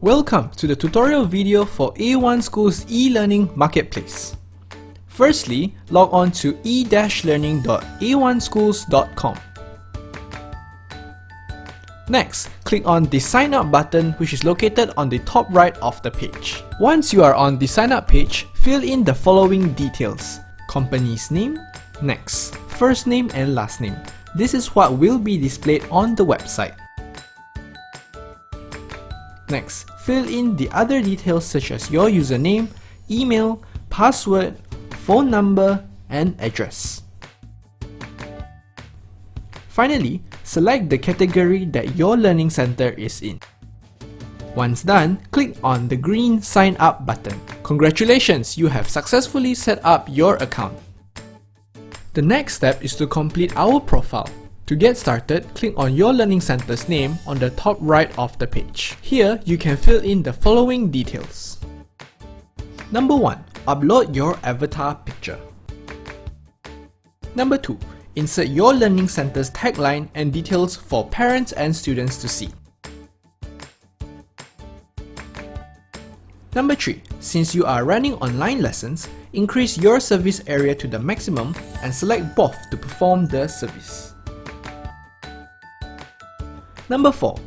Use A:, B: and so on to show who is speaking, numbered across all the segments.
A: Welcome to the tutorial video for AOne School's e-learning marketplace. Firstly, log on to e-learning.aoneschools.com. Next, click on the sign up button, which is located on the top right of the page. Once you are on the sign up page, fill in the following details: company's name, next, first name and last name. This is what will be displayed on the website. Next, fill in the other details such as your username, email, password, phone number, and address. Finally, select the category that your learning center is in. Once done, click on the green Sign Up button. Congratulations, you have successfully set up your account. The next step is to complete our profile. To get started, click on your learning center's name on the top right of the page. Here, you can fill in the following details. Number 1. Upload your avatar picture. Number 2. Insert your learning center's tagline and details for parents and students to see. Number 3. Since you are running online lessons, increase your service area to the maximum and select both to perform the service. Number 4.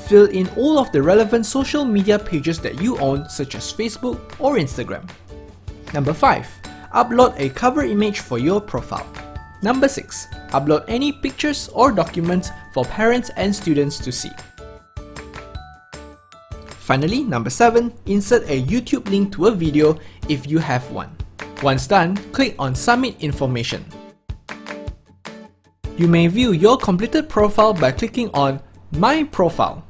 A: Fill in all of the relevant social media pages that you own, such as Facebook or Instagram. Number 5. Upload a cover image for your profile. Number 6. Upload any pictures or documents for parents and students to see. Finally, number 7. Insert a YouTube link to a video if you have one. Once done, click on Submit Information. You may view your completed profile by clicking on My Profile.